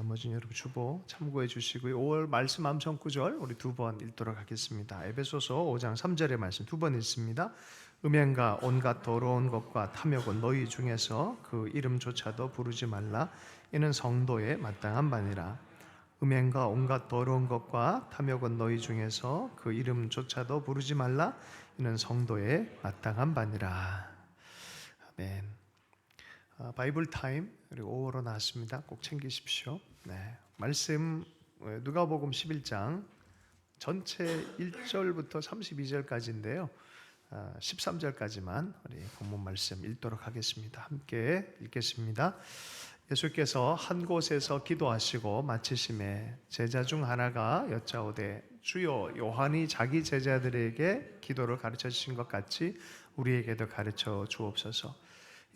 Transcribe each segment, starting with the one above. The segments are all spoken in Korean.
나머지는 여러분 주보 참고해 주시고요. 5월 말씀 암송 구절 우리 두 번 읽도록 하겠습니다. 에베소서 5장 3절의 말씀 두 번 읽습니다. 음행과 온갖 더러운 것과 탐욕은 너희 중에서 그 이름조차도 부르지 말라. 이는 성도의 마땅한 바니라. 음행과 온갖 더러운 것과 탐욕은 너희 중에서 그 이름조차도 부르지 말라. 이는 성도의 마땅한 바니라. 아멘. 바이블 타임 그리고 5월로 나왔습니다. 꼭 챙기십시오. 네. 말씀 누가복음 11장 전체 1절부터 32절까지인데요. 13절까지만 우리 본문 말씀 읽도록 하겠습니다. 함께 읽겠습니다. 예수께서 한 곳에서 기도하시고 마치심에 제자 중 하나가 여짜오되 주여 요한이 자기 제자들에게 기도를 가르쳐 주신 것 같이 우리에게도 가르쳐 주옵소서.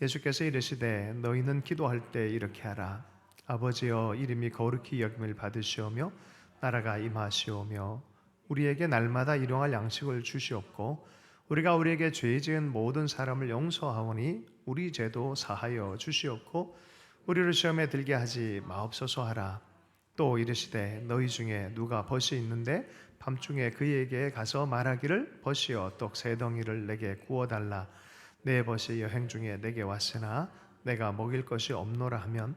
예수께서 이르시되 너희는 기도할 때 이렇게 하라. 아버지여 이름이 거룩히 여김을 받으시오며 나라가 임하시오며 우리에게 날마다 일용할 양식을 주시옵고 우리가 우리에게 죄 지은 모든 사람을 용서하오니 우리 죄도 사하여 주시옵고 우리를 시험에 들게 하지 마옵소서 하라. 또 이르시되 너희 중에 누가 벗이 있는데 밤중에 그에게 가서 말하기를 벗이여 떡 세 덩이를 내게 구워달라. 내 벗이 여행 중에 내게 왔으나 내가 먹일 것이 없노라 하면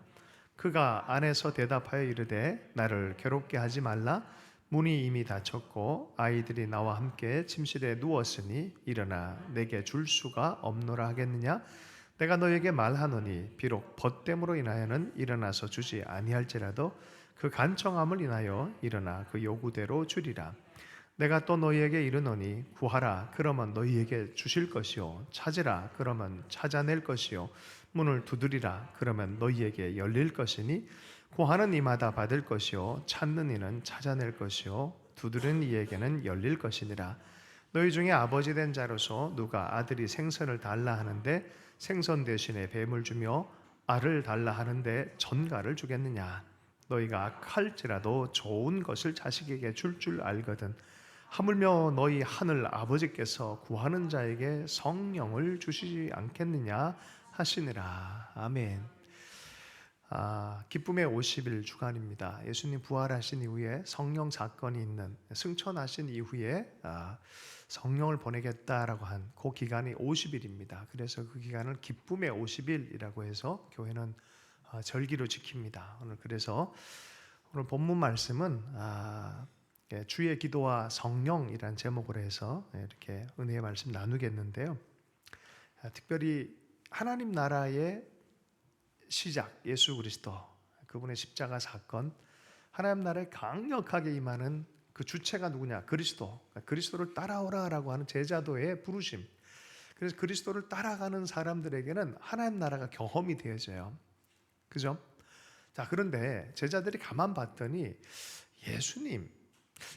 그가 안에서 대답하여 이르되 나를 괴롭게 하지 말라. 문이 이미 닫혔고 아이들이 나와 함께 침실에 누웠으니 일어나 내게 줄 수가 없노라 하겠느냐. 내가 너에게 말하노니 비록 벗됨으로 인하여는 일어나서 주지 아니할지라도 그 간청함을 인하여 일어나 그 요구대로 주리라. 내가 또 너희에게 이르노니 구하라 그러면 너희에게 주실 것이요 찾으라 그러면 찾아낼 것이요 문을 두드리라 그러면 너희에게 열릴 것이니 구하는 이마다 받을 것이요 찾는 이는 찾아낼 것이요 두드리는 이에게는 열릴 것이니라. 너희 중에 아버지 된 자로서 누가 아들이 생선을 달라 하는데 생선 대신에 뱀을 주며 알을 달라 하는데 전갈을 주겠느냐. 너희가 악할지라도 좋은 것을 자식에게 줄 알거든 하물며 너희 하늘 아버지께서 구하는 자에게 성령을 주시지 않겠느냐 하시니라. 아멘. 기쁨의 50일 주간입니다. 예수님 부활하신 이후에 성령 사건이 있는 승천하신 이후에 성령을 보내겠다라고 한 그 기간이 50일입니다. 그래서 그 기간을 기쁨의 50일이라고 해서 교회는 절기로 지킵니다. 그래서 오늘 본문 말씀은 주의 기도와 성령이란 제목으로 해서 이렇게 은혜의 말씀 나누겠는데요. 특별히 하나님 나라의 시작 예수 그리스도 그분의 십자가 사건 하나님 나라에 강력하게 임하는 그 주체가 누구냐? 그리스도를 따라오라라고 하는 제자도의 부르심. 그래서 그리스도를 따라가는 사람들에게는 하나님 나라가 경험이 되어져요. 그죠? 자, 그런데 제자들이 가만 봤더니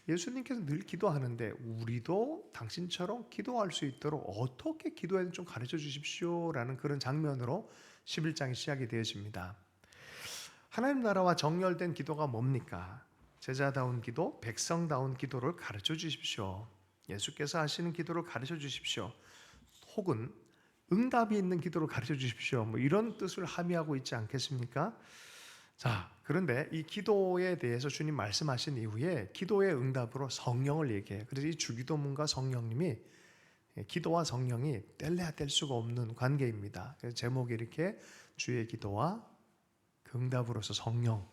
예수님께서 늘 기도하는데 우리도 당신처럼 기도할 수 있도록 어떻게 기도해야 되는지 좀 가르쳐 주십시오라는 그런 장면으로 11장이 시작이 되어집니다. 하나님 나라와 정렬된 기도가 뭡니까? 제자다운 기도, 백성다운 기도를 가르쳐 주십시오. 예수께서 하시는 기도를 가르쳐 주십시오. 혹은 응답이 있는 기도를 가르쳐 주십시오. 이런 뜻을 함의하고 있지 않겠습니까? 자, 그런데 이 기도에 대해서 주님 말씀하신 이후에 기도의 응답으로 성령을 얘기해요. 그래서 이 주기도문과 성령님이 기도와 성령이 뗄래야 뗄 수가 없는 관계입니다. 그래서 제목이 이렇게 주의 기도와 그 응답으로서 성령에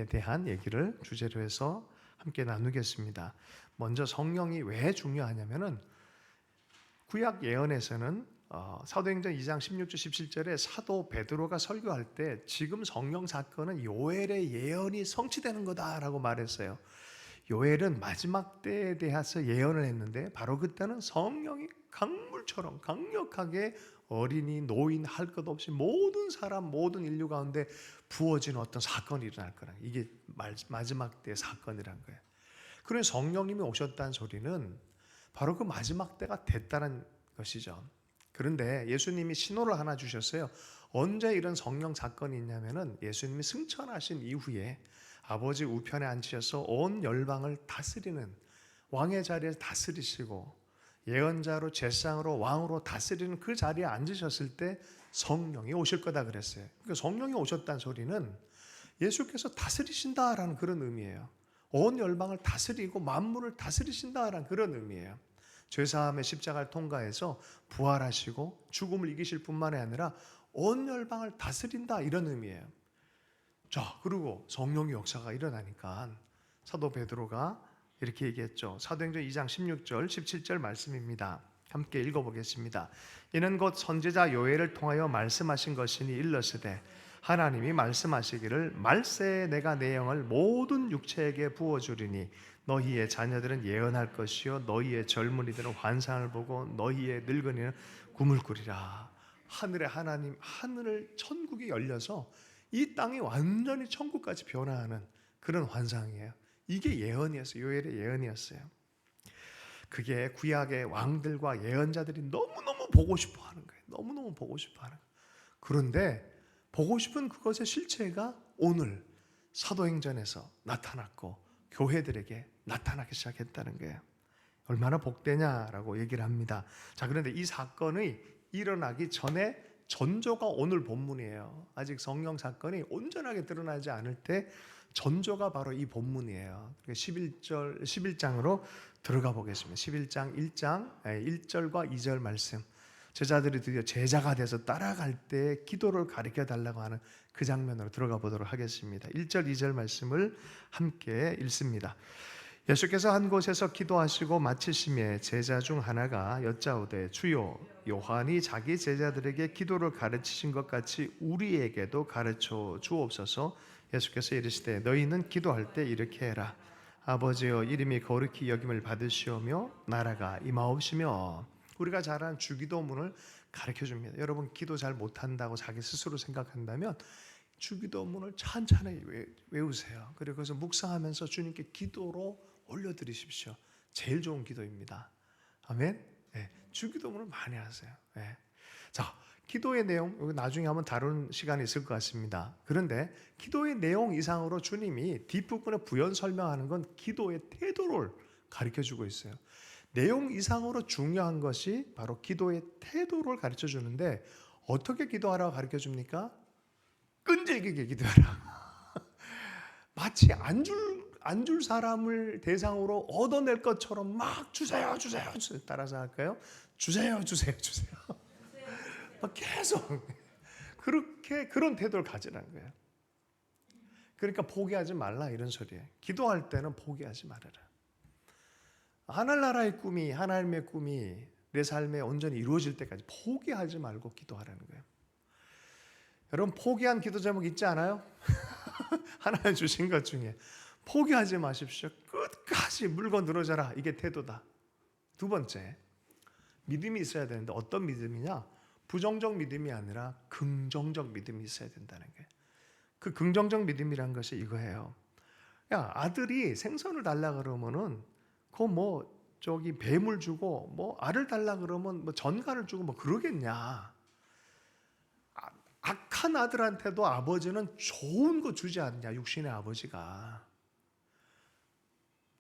대한 얘기를 주제로 해서 함께 나누겠습니다. 먼저 성령이 왜 중요하냐면은 구약 예언에서는 사도행전 2장 16절 17절에 사도 베드로가 설교할 때 지금 성령 사건은 요엘의 예언이 성취되는 거다라고 말했어요. 요엘은 마지막 때에 대해서 예언을 했는데 바로 그때는 성령이 강물처럼 강력하게 어린이, 노인 할 것 없이 모든 사람, 모든 인류 가운데 부어지는 어떤 사건이 일어날 거라. 이게 마지막 때의 사건이란 거예요. 그래서 성령님이 오셨다는 소리는 바로 그 마지막 때가 됐다는 것이죠. 그런데 예수님이 신호를 하나 주셨어요. 언제 이런 성령 사건이 있냐면은 예수님이 승천하신 이후에 아버지 우편에 앉으셔서 온 열방을 다스리는 왕의 자리에서 다스리시고 예언자로 제사장으로 왕으로 다스리는 그 자리에 앉으셨을 때 성령이 오실 거다 그랬어요. 그러니까 성령이 오셨다는 소리는 예수께서 다스리신다라는 그런 의미예요. 온 열방을 다스리고 만물을 다스리신다라는 그런 의미예요. 죄사함의 십자가를 통과해서 부활하시고 죽음을 이기실 뿐만이 아니라 온 열방을 다스린다 이런 의미예요. 자, 그리고 성령의 역사가 일어나니까 사도 베드로가 이렇게 얘기했죠. 사도행전 2장 16절 17절 말씀입니다. 함께 읽어보겠습니다. 이는 곧 선지자 요엘을 통하여 말씀하신 것이니 일러스되 하나님이 말씀하시기를 말세에 내가 내 영을 모든 육체에게 부어주리니 너희의 자녀들은 예언할 것이요 너희의 젊은이들은 환상을 보고 너희의 늙은이는 꿈을 꾸리라. 하늘의 하나님, 하늘 천국이 열려서 이 땅이 완전히 천국까지 변화하는 그런 환상이에요. 이게 예언이었어요. 요엘의 예언이었어요. 그게 구약의 왕들과 예언자들이 너무너무 보고 싶어 하는 거예요. 너무너무 보고 싶어 하는 거예요. 그런데 보고 싶은 그것의 실체가 오늘 사도행전에서 나타났고 교회들에게 나타나기 시작했다는 거예요. 얼마나 복되냐라고 얘기를 합니다. 자, 그런데 이 사건이 일어나기 전에 전조가 오늘 본문이에요. 아직 성령 사건이 온전하게 드러나지 않을 때 전조가 바로 이 본문이에요. 11장으로 들어가 보겠습니다. 11장 1절과 2절 말씀. 제자들이 드디어 제자가 돼서 따라갈 때 기도를 가르쳐 달라고 하는 그 장면으로 들어가 보도록 하겠습니다. 1절 2절 말씀을 함께 읽습니다. 예수께서 한 곳에서 기도하시고 마치심에 제자 중 하나가 여짜오되 주여 요한이 자기 제자들에게 기도를 가르치신 것 같이 우리에게도 가르쳐 주옵소서. 예수께서 이르시되 너희는 기도할 때 이렇게 해라. 아버지여 이름이 거룩히 여김을 받으시오며 나라가 임하옵시며. 우리가 잘 아는 주기도문을 가르쳐줍니다. 여러분 기도 잘 못한다고 자기 스스로 생각한다면 주기도문을 찬찬히 외우세요. 그리고 그래서 묵상하면서 주님께 기도로 올려드리십시오. 제일 좋은 기도입니다. 아멘. 네, 주기도문을 많이 하세요. 네. 자, 기도의 내용 여기 나중에 한번 다루는 시간이 있을 것 같습니다. 그런데 기도의 내용 이상으로 주님이 뒷부분에 부연 설명하는 건 기도의 태도를 가르쳐주고 있어요. 내용 이상으로 중요한 것이 바로 기도의 태도를 가르쳐 주는데 어떻게 기도하라고 가르쳐 줍니까? 끈질기게 기도하라. 마치 안 줄 사람을 대상으로 얻어낼 것처럼 막 주세요. 따라서 할까요? 주세요. 막 계속 그렇게 그런 태도를 가지라는 거예요. 그러니까 포기하지 말라 이런 소리예요. 기도할 때는 포기하지 말아라. 하늘나라의 꿈이, 하나님의 꿈이 내 삶에 온전히 이루어질 때까지 포기하지 말고 기도하라는 거예요. 여러분 포기한 기도 제목 있지 않아요? 하나님 주신 것 중에 포기하지 마십시오. 끝까지 물고 늘어져라. 이게 태도다. 두 번째, 믿음이 있어야 되는데 어떤 믿음이냐? 부정적 믿음이 아니라 긍정적 믿음이 있어야 된다는 거예요. 그 긍정적 믿음이란 것이 이거예요. 야, 아들이 생선을 달라 그러면은 저기 뱀을 주고 알을 달라 그러면 전갈을 주고 그러겠냐? 악한 아들한테도 아버지는 좋은 거 주지 않냐? 육신의 아버지가.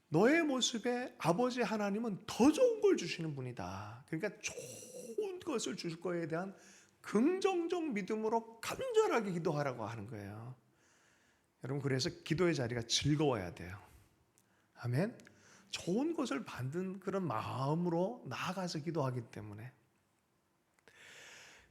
너의 모습에 아버지 하나님은 더 좋은 걸 주시는 분이다. 그러니까 좋은 것을 줄 거에 대한 긍정적 믿음으로 간절하게 기도하라고 하는 거예요. 여러분 그래서 기도의 자리가 즐거워야 돼요. 아멘. 좋은 것을 받는 그런 마음으로 나아가서 기도하기 때문에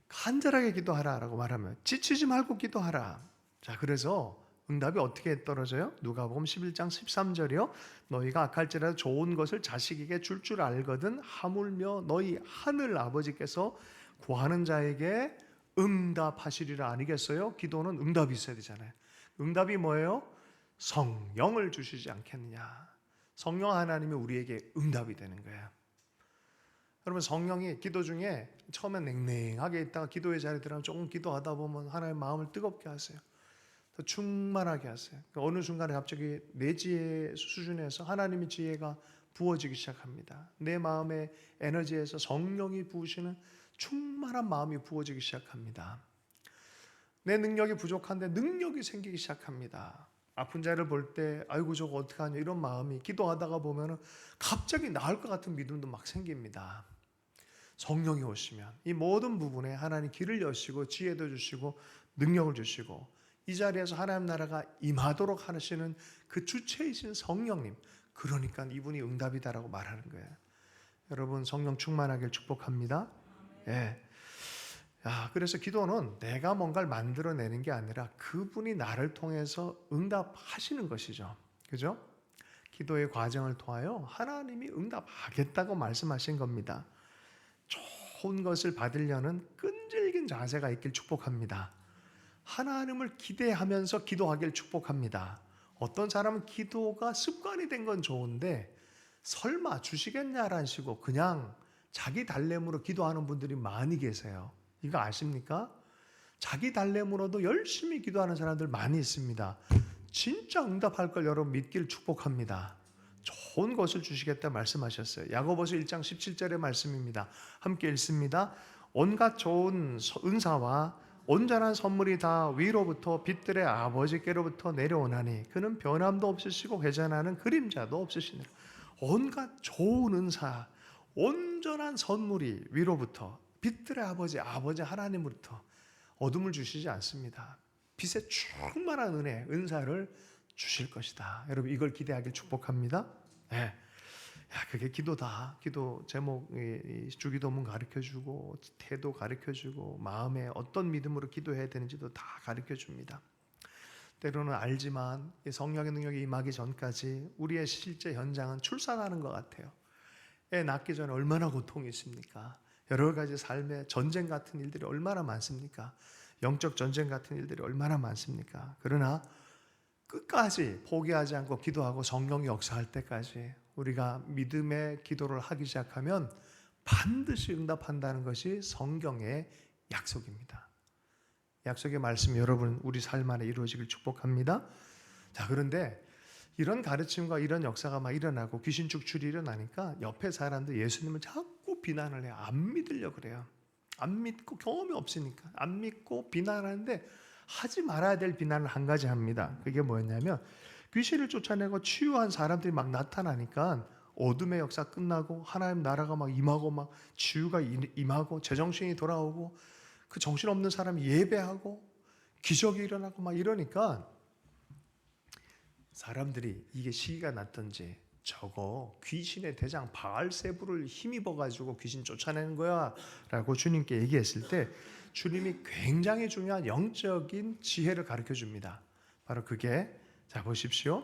간절하게 기도하라라고 말하면 지치지 말고 기도하라. 자, 그래서 응답이 어떻게 떨어져요? 누가복음 11장 13절이요. 너희가 악할지라도 좋은 것을 자식에게 줄 알거든 하물며 너희 하늘 아버지께서 구하는 자에게 응답하시리라 아니겠어요? 기도는 응답이 있어야 되잖아요. 응답이 뭐예요? 성령을 주시지 않겠느냐. 성령 하나님이 우리에게 응답이 되는 거예요. 여러분 성령이 기도 중에 처음에 냉랭하게 있다가 기도의 자리에 들어가면 조금 기도하다 보면 하나님의 마음을 뜨겁게 하세요. 더 충만하게 하세요. 어느 순간에 갑자기 내 지혜 수준에서 하나님의 지혜가 부어지기 시작합니다. 내 마음의 에너지에서 성령이 부으시는 충만한 마음이 부어지기 시작합니다. 내 능력이 부족한데 능력이 생기기 시작합니다. 아픈 자를 볼 때 아이고 저거 어떡하냐 이런 마음이 기도하다가 보면 갑자기 나을 것 같은 믿음도 막 생깁니다. 성령이 오시면 이 모든 부분에 하나님 길을 여시고 지혜도 주시고 능력을 주시고 이 자리에서 하나님 나라가 임하도록 하시는 그 주체이신 성령님, 그러니까 이분이 응답이다라고 말하는 거예요. 여러분 성령 충만하길 축복합니다. 예. 그래서 기도는 내가 뭔가를 만들어내는 게 아니라 그분이 나를 통해서 응답하시는 것이죠. 그죠? 기도의 과정을 통하여 하나님이 응답하겠다고 말씀하신 겁니다. 좋은 것을 받으려는 끈질긴 자세가 있길 축복합니다. 하나님을 기대하면서 기도하길 축복합니다. 어떤 사람은 기도가 습관이 된 건 좋은데 설마 주시겠냐라는 식으로 그냥 자기 달램으로 기도하는 분들이 많이 계세요. 이거 아십니까? 자기 달램으로도 열심히 기도하는 사람들 많이 있습니다. 진짜 응답할 걸 여러분 믿길 축복합니다. 좋은 것을 주시겠다 말씀하셨어요. 야고보서 1장 17절의 말씀입니다. 함께 읽습니다. 온갖 좋은 은사와 온전한 선물이 다 위로부터 빛들의 아버지께로부터 내려오나니 그는 변함도 없으시고 회전하는 그림자도 없으시니라. 온갖 좋은 은사, 온전한 선물이 위로부터 빛들의 아버지 하나님으로부터 어둠을 주시지 않습니다. 빛의 충만한 은혜, 은사를 주실 것이다. 여러분 이걸 기대하길 축복합니다. 네. 그게 기도다. 기도 제목, 주기도문 가르쳐주고 태도 가르쳐주고 마음에 어떤 믿음으로 기도해야 되는지도 다 가르쳐줍니다. 때로는 알지만 성령의 능력이 임하기 전까지 우리의 실제 현장은 출산하는 것 같아요. 애 낳기 전에 얼마나 고통이 있습니까? 여러 가지 삶의 전쟁 같은 일들이 얼마나 많습니까? 영적 전쟁 같은 일들이 얼마나 많습니까? 그러나 끝까지 포기하지 않고 기도하고 성령이 역사할 때까지 우리가 믿음의 기도를 하기 시작하면 반드시 응답한다는 것이 성경의 약속입니다. 약속의 말씀이 여러분 우리 삶 안에 이루어지길 축복합니다. 자, 그런데 이런 가르침과 이런 역사가 막 일어나고 귀신 축출이 일어나니까 옆에 사람들 예수님을 자꾸 비난을 해요. 안 믿으려고 그래요. 안 믿고 경험이 없으니까 안 믿고 비난하는데 하지 말아야 될 비난을 한 가지 합니다. 그게 뭐였냐면 귀신을 쫓아내고 치유한 사람들이 막 나타나니까 어둠의 역사 끝나고 하나님 나라가 막 임하고 막 치유가 임하고 제정신이 돌아오고 그 정신없는 사람이 예배하고 기적이 일어나고 막 이러니까 사람들이 이게 시기가 났던지 저거 귀신의 대장 바알세부를 힘입어 가지고 귀신 쫓아내는 거야 라고 주님께 얘기했을 때 주님이 굉장히 중요한 영적인 지혜를 가르쳐 줍니다. 바로 그게 자 보십시오.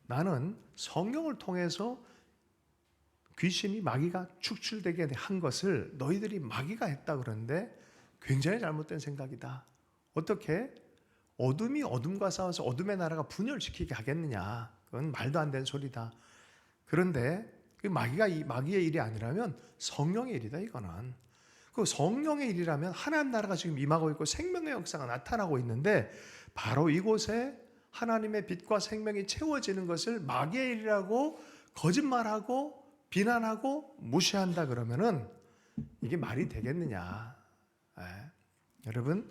나는 성령을 통해서 귀신이 마귀가 축출되게 한 것을 너희들이 마귀가 했다 그러는데 굉장히 잘못된 생각이다. 어떻게? 어둠이 어둠과 싸워서 어둠의 나라가 분열시키게 하겠느냐. 그건 말도 안 되는 소리다. 그런데 그 마귀의 일이 아니라면 성령의 일이다 이거는. 그 성령의 일이라면 하나님 나라가 지금 임하고 있고 생명의 역사가 나타나고 있는데 바로 이곳에 하나님의 빛과 생명이 채워지는 것을 마귀의 일이라고 거짓말하고 비난하고 무시한다 그러면은 이게 말이 되겠느냐. 여러분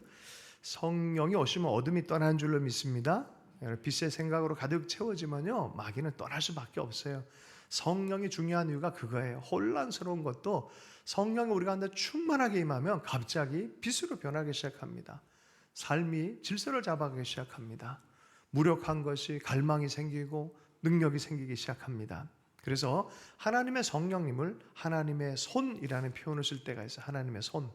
성령이 오시면 어둠이 떠나는 줄로 믿습니다. 빛의 생각으로 가득 채워지면요 마귀는 떠날 수밖에 없어요. 성령이 중요한 이유가 그거예요. 혼란스러운 것도 성령이 우리 가운데 충만하게 임하면 갑자기 빛으로 변하기 시작합니다. 삶이 질서를 잡아가기 시작합니다. 무력한 것이 갈망이 생기고 능력이 생기기 시작합니다. 그래서 하나님의 성령님을 하나님의 손이라는 표현을 쓸 때가 있어요. 하나님의 손.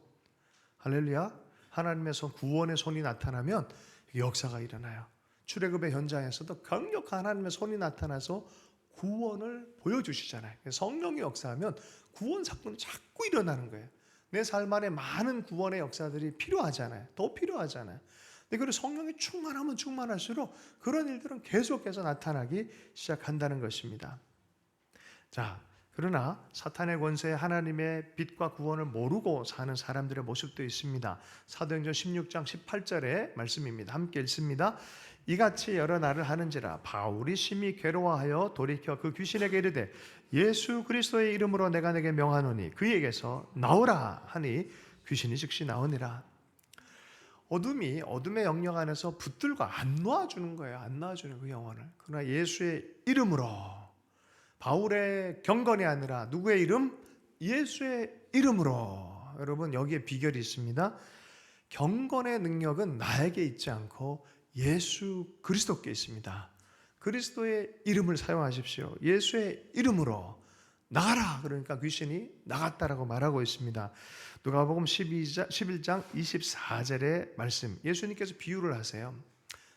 할렐루야. 하나님의 손, 구원의 손이 나타나면 역사가 일어나요. 출애굽의 현장에서도 강력한 하나님의 손이 나타나서 구원을 보여주시잖아요. 성령이 역사하면 구원 사건이 자꾸 일어나는 거예요. 내 삶 안에 많은 구원의 역사들이 필요하잖아요. 더 필요하잖아요. 근데 그리고 성령이 충만하면 충만할수록 그런 일들은 계속해서 나타나기 시작한다는 것입니다. 자, 그러나 사탄의 권세에 하나님의 빛과 구원을 모르고 사는 사람들의 모습도 있습니다. 사도행전 16장 18절의 말씀입니다. 함께 읽습니다. 이같이 여러 날을 하는지라 바울이 심히 괴로워하여 돌이켜 그 귀신에게 이르되 예수 그리스도의 이름으로 내가 내게 명하노니 그에게서 나오라 하니 귀신이 즉시 나오니라. 어둠이 어둠의 영역 안에서 붙들고 안 놓아주는 거예요. 안 놓아주는 그 영혼을. 그러나 예수의 이름으로, 바울의 경건이 아니라 누구의 이름? 예수의 이름으로. 여러분 여기에 비결이 있습니다. 경건의 능력은 나에게 있지 않고 예수 그리스도께 있습니다. 그리스도의 이름을 사용하십시오. 예수의 이름으로 나가라. 그러니까 귀신이 나갔다라고 말하고 있습니다. 누가복음 11장 24절의 말씀. 예수님께서 비유를 하세요.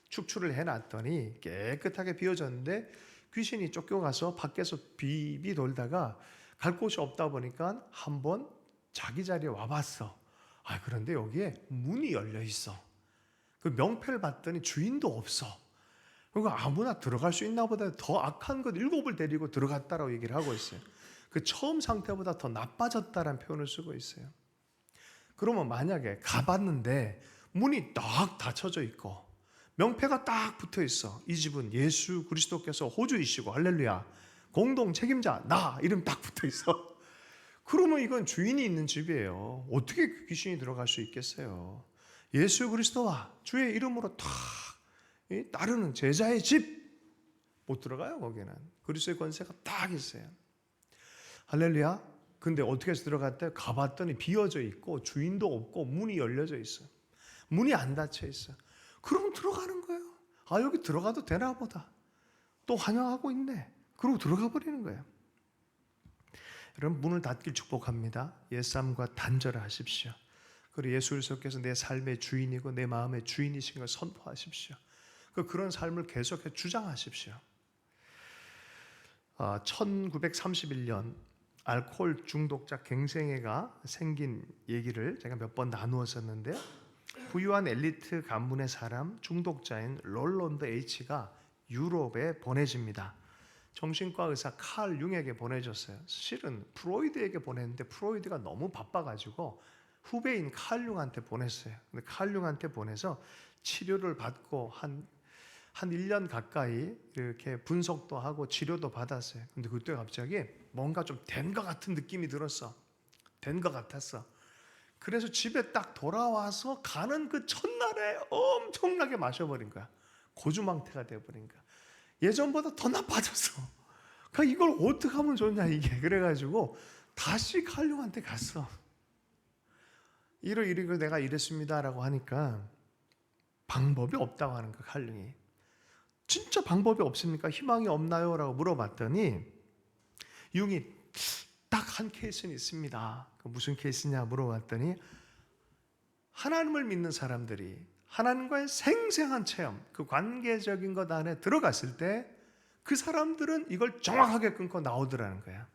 축출을 해놨더니 깨끗하게 비워졌는데 귀신이 쫓겨가서 밖에서 비비 돌다가 갈 곳이 없다 보니까 한번 자기 자리에 와봤어. 그런데 여기에 문이 열려 있어. 그 명패를 봤더니 주인도 없어. 그러니까 아무나 들어갈 수 있나 보다 더 악한 것 7을 데리고 들어갔다라고 얘기를 하고 있어요. 그 처음 상태보다 더 나빠졌다라는 표현을 쓰고 있어요. 그러면 만약에 가봤는데 문이 딱 닫혀져 있고 명패가 딱 붙어 있어. 이 집은 예수 그리스도께서 호주이시고 할렐루야 공동 책임자 나 이름 딱 붙어 있어. 그러면 이건 주인이 있는 집이에요. 어떻게 귀신이 들어갈 수 있겠어요? 예수 그리스도와 주의 이름으로 탁 따르는 제자의 집 못 들어가요. 거기는 그리스도의 권세가 딱 있어요. 할렐루야. 근데 어떻게 해서 들어갔대? 가봤더니 비어져 있고 주인도 없고 문이 열려져 있어. 문이 안 닫혀 있어. 그럼 들어가는 거예요. 여기 들어가도 되나 보다. 또 환영하고 있네. 그러고 들어가 버리는 거예요. 여러분 문을 닫길 축복합니다. 옛삶과 단절을 하십시오. 그리고 예수 그리스도께서 내 삶의 주인이고 내 마음의 주인이신 걸 선포하십시오. 그런 삶을 계속해 주장하십시오. 1931년 알코올 중독자 갱생회가 생긴 얘기를 제가 몇 번 나누었었는데 부유한 엘리트 가문의 사람 중독자인 롤런드 H가 유럽에 보내집니다. 정신과 의사 칼 융에게 보내줬어요. 실은 프로이드에게 보냈는데 프로이드가 너무 바빠가지고 후배인 칼 융한테 보냈어요. 근데 칼 융한테 보내서 치료를 받고 한 1년 가까이 이렇게 분석도 하고 치료도 받았어요. 근데 그때 갑자기 뭔가 좀 된 것 같은 느낌이 들었어. 된 것 같았어. 그래서 집에 딱 돌아와서 가는 그 첫날에 엄청나게 마셔버린 거야. 고주망태가 되어버린 거야. 예전보다 더 나빠졌어. 그러니까 이걸 어떻게 하면 좋냐 이게. 그래가지고 다시 칼륨한테 갔어. 이러고 내가 이랬습니다라고 하니까 방법이 없다고 하는 거야. 칼륨이. 진짜 방법이 없습니까? 희망이 없나요? 라고 물어봤더니 융이 딱 한 케이스는 있습니다. 무슨 케이스냐 물어봤더니 하나님을 믿는 사람들이 하나님과의 생생한 체험, 그 관계적인 것 안에 들어갔을 때 그 사람들은 이걸 정확하게 끊고 나오더라는 거야.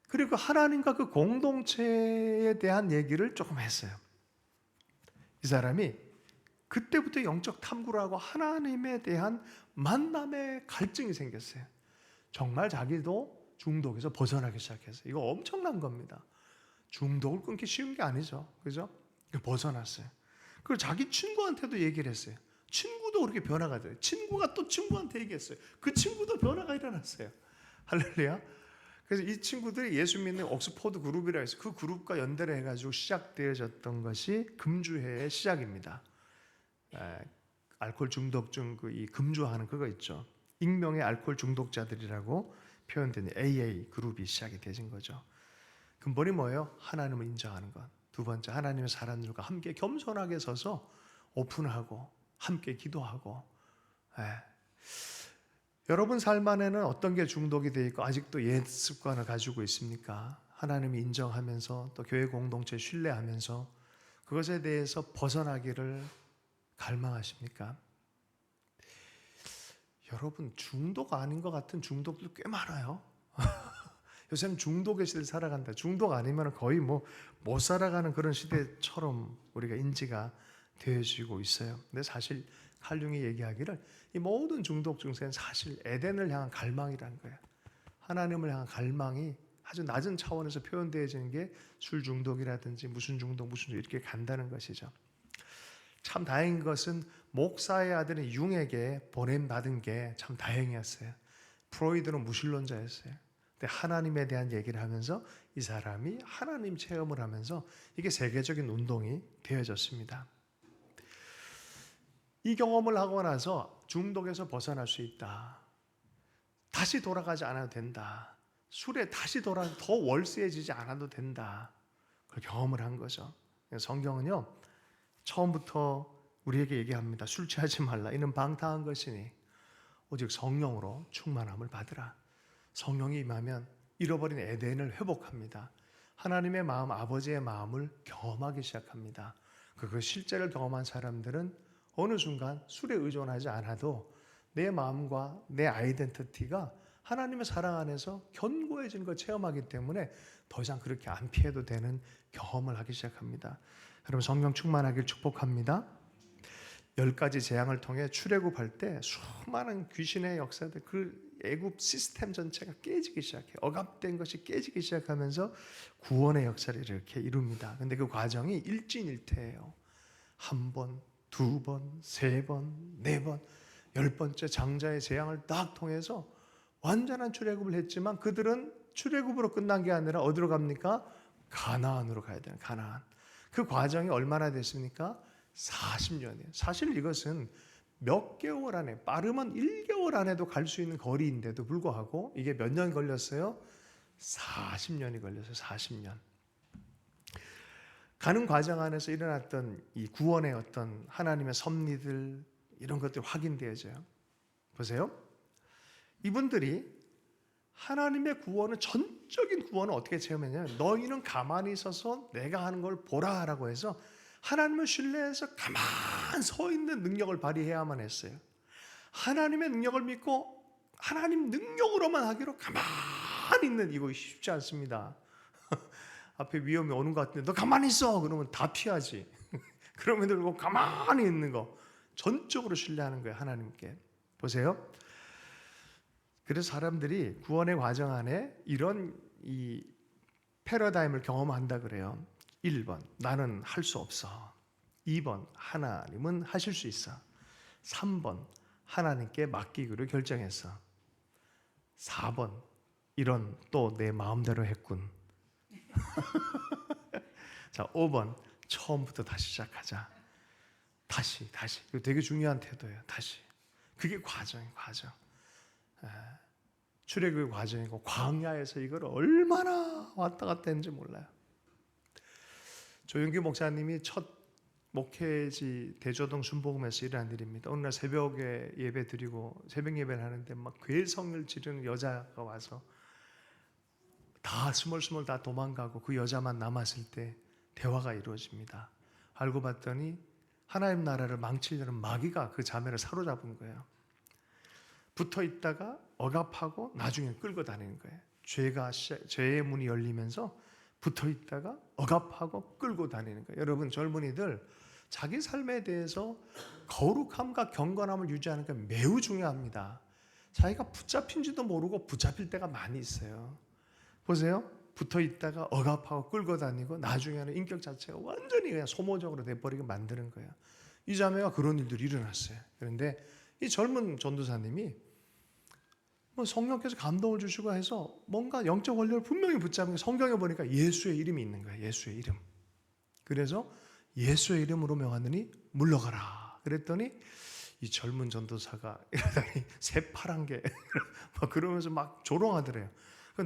그리고 하나님과 그 공동체에 대한 얘기를 조금 했어요. 이 사람이 그때부터 영적 탐구를 하고 하나님에 대한 만남의 갈증이 생겼어요. 정말 자기도 중독에서 벗어나기 시작했어요. 이거 엄청난 겁니다. 중독을 끊기 쉬운 게 아니죠. 그죠? 벗어났어요. 그리고 자기 친구한테도 얘기를 했어요. 친구도 그렇게 변화가 돼요. 친구가 또 친구한테 얘기했어요. 그 친구도 변화가 일어났어요. 할렐루야. 그래서 이 친구들이 예수 믿는 옥스포드 그룹이라고 해서 그 그룹과 연대를 해가지고 시작되어졌던 것이 금주회의 시작입니다. 알코올 중독증 이 금주하는 그거 있죠. 익명의 알코올 중독자들이라고 표현된 AA 그룹이 시작이 되신 거죠. 근본이 뭐예요? 하나님을 인정하는 것. 두 번째, 하나님의 사람들과 함께 겸손하게 서서 오픈하고 함께 기도하고. 여러분 삶 안에는 어떤 게 중독이 되어 있고 아직도 옛 습관을 가지고 있습니까? 하나님을 인정하면서 또 교회 공동체 신뢰하면서 그것에 대해서 벗어나기를 갈망하십니까? 여러분 중독 아닌 것 같은 중독도 꽤 많아요. 요새는 중독의 시대를 살아간다. 중독 아니면 거의 못 살아가는 그런 시대처럼 우리가 인지가 되어지고 있어요. 근데 사실 칼융이 얘기하기를 이 모든 중독 증세는 사실 에덴을 향한 갈망이라는 거예요. 하나님을 향한 갈망이 아주 낮은 차원에서 표현되어지는 게 술 중독이라든지 무슨 중독 이렇게 간다는 것이죠. 참 다행인 것은 목사의 아들인 융에게 보냄받은 게 참 다행이었어요. 프로이드는 무신론자였어요. 근데 하나님에 대한 얘기를 하면서 이 사람이 하나님 체험을 하면서 이게 세계적인 운동이 되어졌습니다. 이 경험을 하고 나서 중독에서 벗어날 수 있다. 다시 돌아가지 않아도 된다. 술에 다시 더 월세해지지 않아도 된다. 그걸 경험을 한 거죠. 성경은요, 처음부터 우리에게 얘기합니다. 술 취하지 말라. 이는 방탕한 것이니 오직 성령으로 충만함을 받으라. 성령이 임하면 잃어버린 에덴을 회복합니다. 하나님의 마음, 아버지의 마음을 경험하기 시작합니다. 그 실제를 경험한 사람들은 어느 순간 술에 의존하지 않아도 내 마음과 내 아이덴티티가 하나님의 사랑 안에서 견고해진 걸 체험하기 때문에 더 이상 그렇게 안 피해도 되는 경험을 하기 시작합니다. 여러분 성령 충만하길 축복합니다. 10가지 재앙을 통해 출애굽할 때 수많은 귀신의 역사들, 그 애굽 시스템 전체가 깨지기 시작해요. 억압된 것이 깨지기 시작하면서 구원의 역사를 이렇게 이룹니다. 근데 그 과정이 일진일퇴예요. 1번, 2번, 3번, 4번, 10번째 장자의 재앙을 딱 통해서 완전한 출애굽을 했지만 그들은 출애굽으로 끝난 게 아니라 어디로 갑니까? 가나안으로 가야 돼요. 가나안. 그 과정이 얼마나 됐습니까? 40년이에요. 사실 이것은 몇 개월 안에, 빠르면 1개월 안에도 갈 수 있는 거리인데도 불구하고 이게 몇 년 걸렸어요? 40년이 걸렸어요. 40년. 가는 과정 안에서 일어났던 이 구원의 어떤 하나님의 섭리들, 이런 것들이 확인되어져요. 보세요. 이분들이 하나님의 구원은, 전적인 구원을 어떻게 체험했냐면, 너희는 가만히 있어서 내가 하는 걸 보라라고 해서 하나님을 신뢰해서 가만 서 있는 능력을 발휘해야만 했어요. 하나님의 능력을 믿고 하나님 능력으로만 하기로 가만히 있는, 이거 쉽지 않습니다. 앞에 위험이 오는 것 같은데 너 가만히 있어 그러면 다 피하지. 그럼에도 불구하고 가만히 있는 거, 전적으로 신뢰하는 거예요. 하나님께. 보세요. 그래서 사람들이 구원의 과정 안에 이런 이 패러다임을 경험한다 그래요. 1번, 나는 할 수 없어. 2번, 하나님은 하실 수 있어. 3번, 하나님께 맡기기로 결정했어. 4번, 이런 또 내 마음대로 했군. 자, 5번, 처음부터 다시 시작하자. 다시. 이거 되게 중요한 태도예요. 다시. 그게 과정. 출애굽의 과정이고, 광야에서 이걸 얼마나 왔다 갔다 했는지 몰라요. 조영기 목사님이 첫 목회지 대조동 순복음에서 일어난 일입니다. 어느 날 새벽에 예배 드리고 새벽 예배를 하는데 막 괴성을 지르는 여자가 와서 다 스멀스멀 다 도망가고 그 여자만 남았을 때 대화가 이루어집니다. 알고 봤더니 하나님 나라를 망치려는 마귀가 그 자매를 사로잡은 거예요. 붙어 있다가 억압하고 나중에 끌고 다니는 거예요. 죄의 문이 열리면서 붙어 있다가 억압하고 끌고 다니는 거예요. 여러분 젊은이들, 자기 삶에 대해서 거룩함과 경건함을 유지하는 게 매우 중요합니다. 자기가 붙잡힌지도 모르고 붙잡힐 때가 많이 있어요. 보세요. 붙어 있다가 억압하고 끌고 다니고 나중에는 인격 자체가 완전히 그냥 소모적으로 돼버리게 만드는 거예요. 이 자매가 그런 일들이 일어났어요. 그런데 이 젊은 전도사님이 성령께서 감동을 주시고 해서 뭔가 영적 원리를 분명히 붙잡은 게, 성경에 보니까 예수의 이름이 있는 거예요. 예수의 이름. 그래서 예수의 이름으로 명하느니 물러가라. 그랬더니 이 젊은 전도사가 이러더니 새파란 게 막 그러면서 막 조롱하더래요.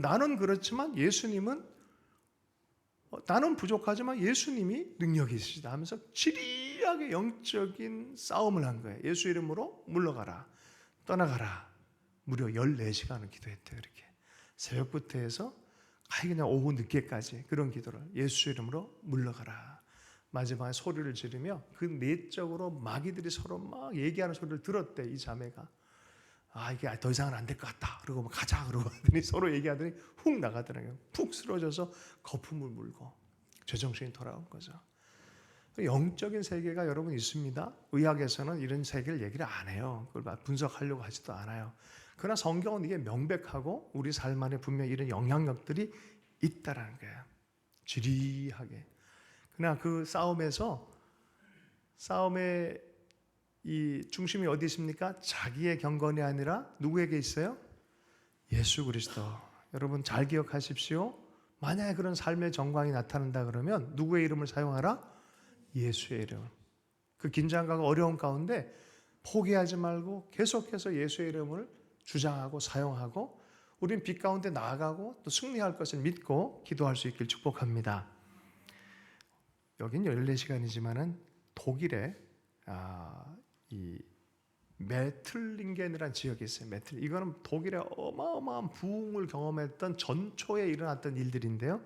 나는 그렇지만 예수님은, 나는 부족하지만 예수님이 능력이 있으시다 하면서 지리하게 영적인 싸움을 한 거예요. 예수 이름으로 물러가라. 떠나가라. 무려 14시간을 기도했대요. 이렇게 새벽부터 해서 그냥 오후 늦게까지 그런 기도를, 예수 이름으로 물러가라. 마지막에 소리를 지르며 그 내적으로 마귀들이 서로 막 얘기하는 소리를 들었대. 이 자매가 이게 더 이상은 안 될 것 같다. 그러고 뭐 가자 그러고 하더니 서로 얘기하더니 훅 나가더라고요. 푹 쓰러져서 거품을 물고 제정신이 돌아온 거죠. 영적인 세계가 여러분 있습니다. 의학에서는 이런 세계를 얘기를 안 해요. 그걸 분석하려고 하지도 않아요. 그러나 성경은 이게 명백하고 우리 삶 안에 분명히 이런 영향력들이 있다라는 거예요. 지리하게. 그러나 그 싸움의 이 중심이 어디 있습니까? 자기의 경건이 아니라 누구에게 있어요? 예수 그리스도. 여러분 잘 기억하십시오. 만약에 그런 삶의 정광이 나타난다 그러면 누구의 이름을 사용하라? 예수의 이름. 그 긴장과 어려운 가운데 포기하지 말고 계속해서 예수의 이름을 주장하고 사용하고, 우린 빛 가운데 나아가고 또 승리할 것을 믿고 기도할 수 있길 축복합니다. 여긴 14시간이지만은 독일에 이 메틀링겐이라는 지역이 있어요. 이거는 독일의 어마어마한 부흥을 경험했던 전초에 일어났던 일들인데요.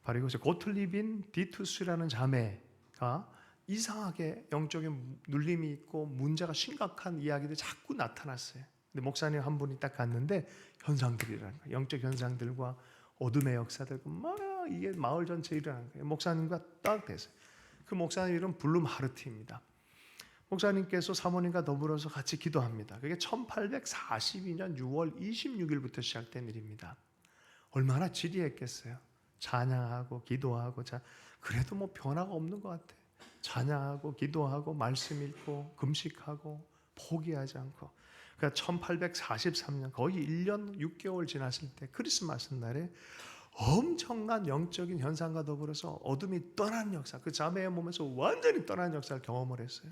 바로 이곳에 고틀리빈 디투스라는 자매가 이상하게 영적인 눌림이 있고 문제가 심각한 이야기들이 자꾸 나타났어요. 근데 목사님 한 분이 딱 갔는데 현상들이라는 거예요. 영적 현상들과 어둠의 역사들과 막 이게 마을 전체에 일어나는 거예요. 목사님과 딱 됐어요. 그 목사님 이름 블룸 하르트입니다. 목사님께서 사모님과 더불어서 같이 기도합니다. 그게 1842년 6월 26일부터 시작된 일입니다. 얼마나 지리했겠어요. 찬양하고 기도하고 그래도 뭐 변화가 없는 것 같아. 찬양하고 기도하고 말씀 읽고 금식하고 포기하지 않고. 그러니까 1843년 거의 1년 6개월 지났을 때 크리스마스 날에 엄청난 영적인 현상과 더불어서 어둠이 떠난 역사, 그 자매의 몸에서 완전히 떠난 역사를 경험을 했어요.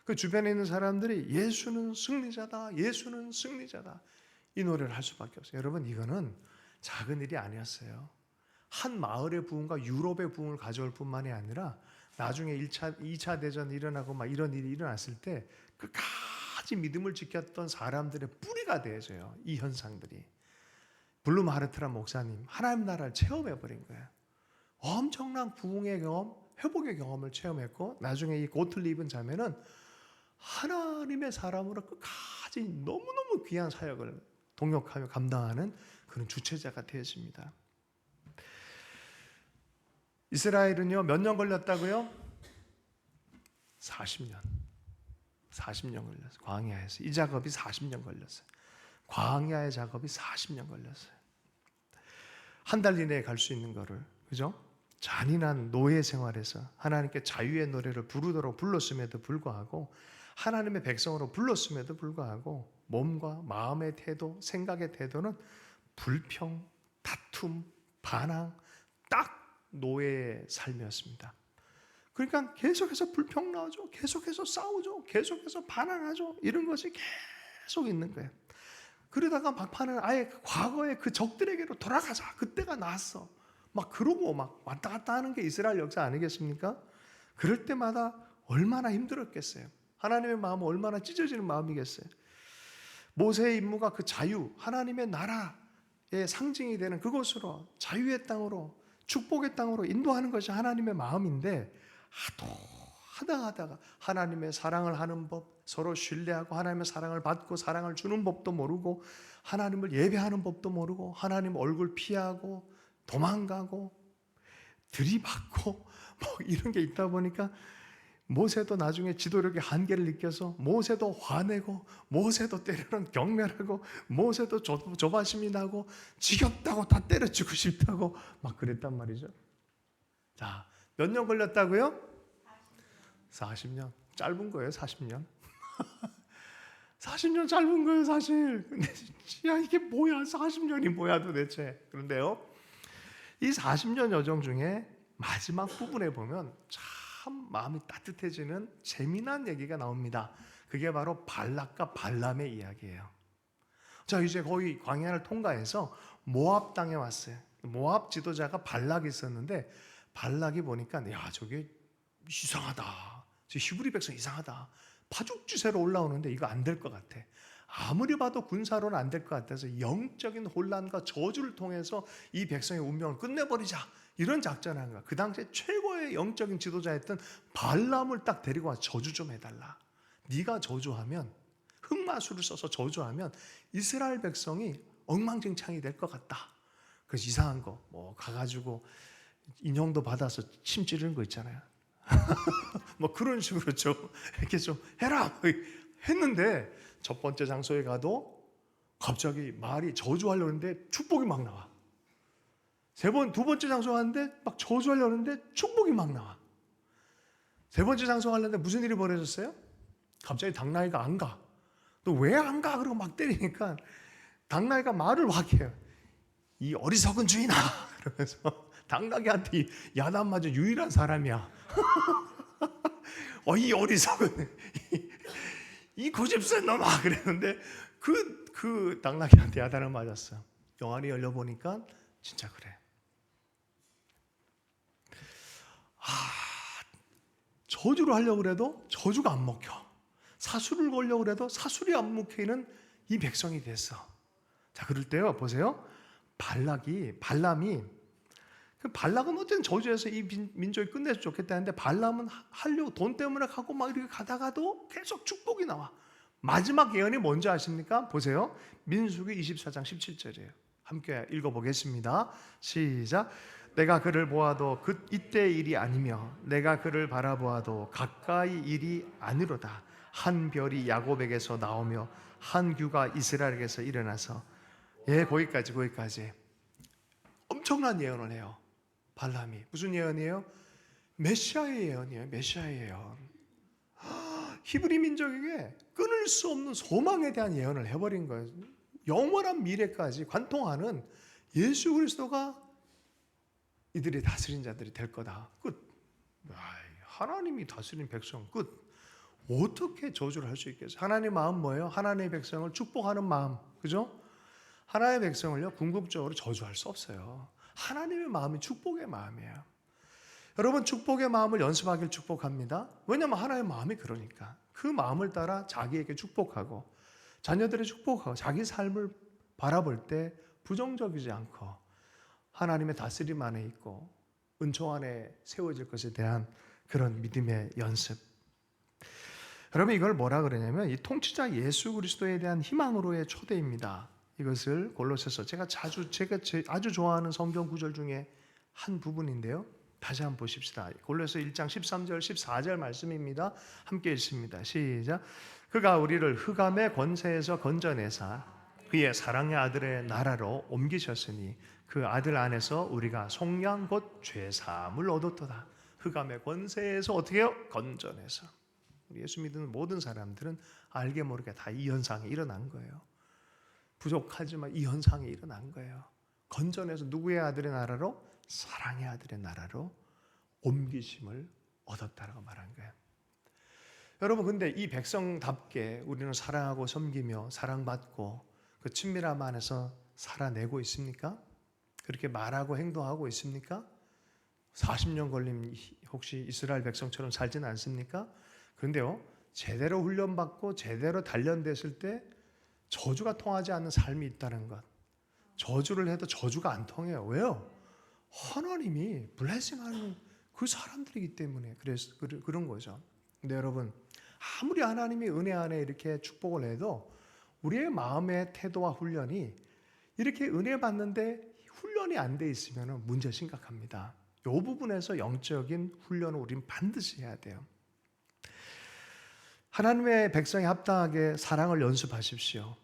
그 주변에 있는 사람들이 예수는 승리자다, 예수는 승리자다, 이 노래를 할 수밖에 없어요. 여러분, 이거는 작은 일이 아니었어요. 한 마을의 부흥과 유럽의 부흥을 가져올 뿐만이 아니라 나중에 2차 대전이 일어나고 막 이런 일이 일어났을 때 끝까지 믿음을 지켰던 사람들의 뿌리가 되어져요. 이 현상들이. 블룸 하르트란 목사님, 하나님 나라를 체험해버린 거예요. 엄청난 부흥의 경험, 회복의 경험을 체험했고, 나중에 이 고틀리븐 자매는 하나님의 사람으로 끝까지 너무너무 귀한 사역을 동역하며 감당하는 그런 주체자가 되었습니다. 이스라엘은요, 몇 년 걸렸다고요? 40년 걸렸어요. 광야에서 이 작업이 40년 걸렸어요. 광야의 작업이 40년 걸렸어요. 한 달 이내에 갈 수 있는 거를, 그죠? 잔인한 노예 생활에서 하나님께 자유의 노래를 부르도록 불렀음에도 불구하고, 하나님의 백성으로 불렀음에도 불구하고 몸과 마음의 태도, 생각의 태도는 불평, 다툼, 반항, 딱 노예의 삶이었습니다. 그러니까 계속해서 불평 나오죠, 계속해서 싸우죠, 계속해서 반항하죠. 이런 것이 계속 있는 거예요. 그러다가 막판은 아예 과거의 그 적들에게로 돌아가자, 그때가 나았어, 막 그러고 막 왔다 갔다 하는 게 이스라엘 역사 아니겠습니까? 그럴 때마다 얼마나 힘들었겠어요. 하나님의 마음은 얼마나 찢어지는 마음이겠어요. 모세의 임무가 그 자유, 하나님의 나라의 상징이 되는 그곳으로, 자유의 땅으로, 축복의 땅으로 인도하는 것이 하나님의 마음인데, 하다가 하나님의 사랑을 하는 법, 서로 신뢰하고 하나님의 사랑을 받고 사랑을 주는 법도 모르고, 하나님을 예배하는 법도 모르고, 하나님 얼굴 피하고 도망가고 들이받고 뭐 이런 게 있다 보니까 모세도 나중에 지도력의 한계를 느껴서 모세도 화내고, 모세도 때로는 경멸하고, 모세도 조바심이 나고 지겹다고 다 때려주고 싶다고 막 그랬단 말이죠. 자, 몇 년 걸렸다고요? 40년. 짧은 거예요, 40년. 40년 짧은 거예요, 사실. 근데 야, 이게 뭐야, 40년이 뭐야 도대체. 그런데요, 이 40년 여정 중에 마지막 부분에 보면 참 마음이 따뜻해지는 재미난 얘기가 나옵니다. 그게 바로 발락과 발람의 이야기예요. 자, 이제 거의 광야를 통과해서 모압 땅에 왔어요. 모압 지도자가 발락이 있었는데, 발락이 보니까 야, 저게 이상하다, 저 히브리 백성 이상하다, 파죽지세로 올라오는데 이거 안 될 것 같아, 아무리 봐도 군사로는 안 될 것 같아서 영적인 혼란과 저주를 통해서 이 백성의 운명을 끝내버리자, 이런 작전을 한 거야. 그 당시에 최고의 영적인 지도자였던 발람을 딱 데리고 와서 저주 좀 해달라. 네가 저주하면, 흑마술을 써서 저주하면 이스라엘 백성이 엉망진창이 될 것 같다. 그래서 이상한 거 뭐 가가지고 인형도 받아서 침 찌르는 거 있잖아요. 뭐 그런 식으로 좀 이렇게 좀 해라 했는데, 첫 번째 장소에 가도 갑자기 말이 저주하려고 하는데 축복이 막 나와. 두 번째 장소 가는데 막 저주하려고 하는데 축복이 막 나와. 세 번째 장소 가려는데 무슨 일이 벌어졌어요? 갑자기 당나귀가 안 가. 너 왜 안 가? 그러고 막 때리니까 당나귀가 말을 막 해요. 이 어리석은 주인아, 그러면서 당나귀한테 야단 맞은 유일한 사람이야. 이 어리석은 이 고집센 놈아, 그랬는데 그 당나귀한테 야단을 맞았어. 영안이 열려보니까 진짜 그래. 저주를 하려고 그래도 저주가 안 먹혀. 사술을 걸려고 그래도 사술이 안 먹히는 이 백성이 됐어. 자, 그럴 때요, 보세요. 발람은 어쨌든 저주해서 이 민족이 끝내서 좋겠다는데, 발람은 하려고 돈 때문에 가고 막 이렇게 가다가도 계속 축복이 나와. 마지막 예언이 뭔지 아십니까? 보세요. 민수기 24장 17절이에요. 함께 읽어보겠습니다. 시작. 내가 그를 보아도 이때 일이 아니며 내가 그를 바라보아도 가까이 일이 아니로다. 한 별이 야곱에게서 나오며 한 규가 이스라엘에게서 일어나서, 거기까지 엄청난 예언을 해요. 발람이 무슨 예언이에요? 메시아의 예언이에요. 메시아의 예언. 히브리 민족에게 끊을 수 없는 소망에 대한 예언을 해버린 거예요. 영원한 미래까지 관통하는 예수 그리스도가 이들의 다스린 자들이 될 거다. 끝. 하나님이 다스린 백성 끝. 어떻게 저주를 할 수 있겠어요? 하나님의 마음 뭐예요? 하나님의 백성을 축복하는 마음. 그죠? 하나님의 백성을요, 궁극적으로 저주할 수 없어요. 하나님의 마음이 축복의 마음이에요. 여러분, 축복의 마음을 연습하길 축복합니다. 왜냐하면 하나님의 마음이 그러니까. 그 마음을 따라 자기에게 축복하고 자녀들의 축복하고 자기 삶을 바라볼 때 부정적이지 않고 하나님의 다스림 안에 있고 은총 안에 세워질 것에 대한 그런 믿음의 연습. 여러분, 이걸 뭐라 그러냐면 이 통치자 예수 그리스도에 대한 희망으로의 초대입니다. 이것을 골로새서 제가 아주 좋아하는 성경 구절 중에 한 부분인데요. 다시 한번 보십시다. 골로새 1장 13절 14절 말씀입니다. 함께 읽습니다. 시작. 그가 우리를 흑암의 권세에서 건져내사 그의 사랑의 아들의 나라로 옮기셨으니 그 아들 안에서 우리가 속량 곧 죄사함을 얻었도다. 흑암의 권세에서 어떻게 해요? 건져내서. 우리 예수 믿는 모든 사람들은 알게 모르게 다 이 현상이 일어난 거예요. 부족하지만 이 현상이 일어난 거예요. 건져내서 누구의 아들의 나라로? 사랑의 아들의 나라로 옮기심을 얻었다라고 말한 거예요. 여러분, 근데 이 백성답게 우리는 사랑하고 섬기며 사랑받고 그 친밀함 안에서 살아내고 있습니까? 그렇게 말하고 행동하고 있습니까? 40년 걸린 혹시 이스라엘 백성처럼 살지는 않습니까? 그런데요, 제대로 훈련받고 제대로 단련됐을 때 저주가 통하지 않는 삶이 있다는 것. 저주를 해도 저주가 안 통해요. 왜요? 하나님이 블레싱하는 그 사람들이기 때문에 그런 거죠. 근데 여러분, 아무리 하나님이 은혜 안에 이렇게 축복을 해도 우리의 마음의 태도와 훈련이 이렇게 은혜 받는데 훈련이 안 돼 있으면 문제 심각합니다. 이 부분에서 영적인 훈련을 우리는 반드시 해야 돼요. 하나님의 백성이 합당하게 사랑을 연습하십시오.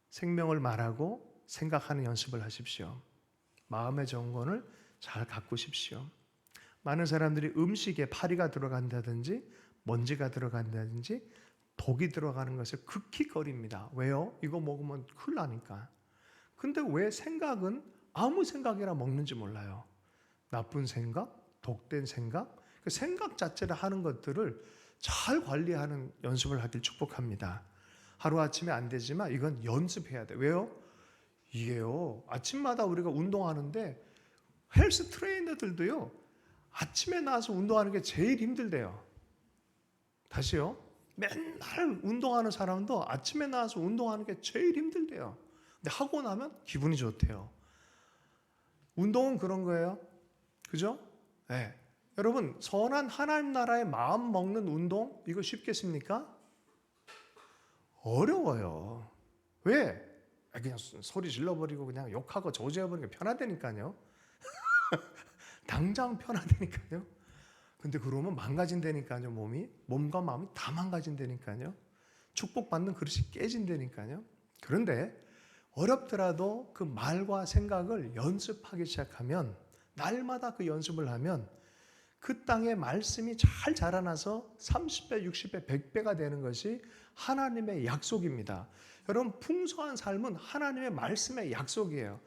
생명을 말하고 생각하는 연습을 하십시오. 마음의 정건을 잘 가꾸십시오. 많은 사람들이 음식에 파리가 들어간다든지 먼지가 들어간다든지 독이 들어가는 것을 극히 거립니다. 왜요? 이거 먹으면 큰일 나니까. 근데 왜 생각은 아무 생각이나 먹는지 몰라요. 나쁜 생각, 독된 생각, 그 생각 자체를 하는 것들을 잘 관리하는 연습을 하길 축복합니다. 하루아침에 안 되지만 이건 연습해야 돼. 왜요? 이게요, 아침마다 우리가 운동하는데 헬스 트레이너들도요, 아침에 나와서 운동하는 게 제일 힘들대요. 다시요. 맨날 운동하는 사람도 아침에 나와서 운동하는 게 제일 힘들대요. 근데 하고 나면 기분이 좋대요. 운동은 그런 거예요. 그죠? 네. 여러분, 선한 하나님 나라의 마음 먹는 운동, 이거 쉽겠습니까? 어려워요. 왜? 그냥 소리 질러버리고 그냥 욕하고 저주해버리는 게 편하다니까요. 당장 편하다니까요. 근데 그러면 망가진다니까요. 몸과 마음이 다 망가진다니까요. 축복받는 그릇이 깨진다니까요. 그런데 어렵더라도 그 말과 생각을 연습하기 시작하면, 날마다 그 연습을 하면 그 땅에 말씀이 잘 자라나서 30배, 60배, 100배가 되는 것이 하나님의 약속입니다. 여러분, 풍성한 삶은 하나님의 말씀의 약속이에요.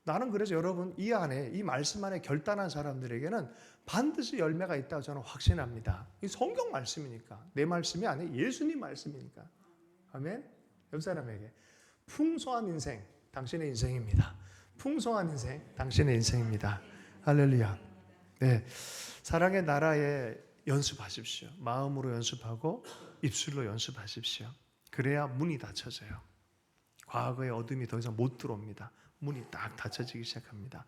나는 그래서 여러분, 이 안에, 이 말씀 안에 결단한 사람들에게는 반드시 열매가 있다고 저는 확신합니다. 이 성경 말씀이니까. 내 말씀이 아니에요. 예수님 말씀이니까. 아멘. 옆 사람에게 풍성한 인생, 당신의 인생입니다. 풍성한 인생, 당신의 인생입니다. 할렐루야. 네, 사랑의 나라의 연습하십시오. 마음으로 연습하고 입술로 연습하십시오. 그래야 문이 닫혀져요. 과거의 어둠이 더 이상 못 들어옵니다. 문이 딱 닫혀지기 시작합니다.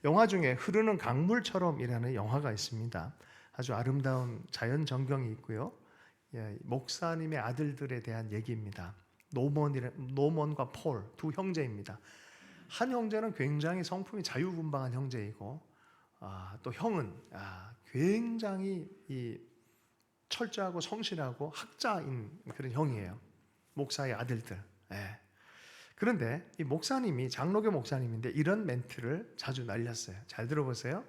영화 중에 흐르는 강물처럼이라는 영화가 있습니다. 아주 아름다운 자연 전경이 있고요. 목사님의 아들들에 대한 얘기입니다. 노먼과 폴 두 형제입니다. 한 형제는 굉장히 성품이 자유분방한 형제이고, 또 형은 굉장히 철저하고 성실하고 학자인 그런 형이에요. 목사의 아들들. 그런데 이 목사님이 장로교 목사님인데 이런 멘트를 자주 날렸어요. 잘 들어보세요.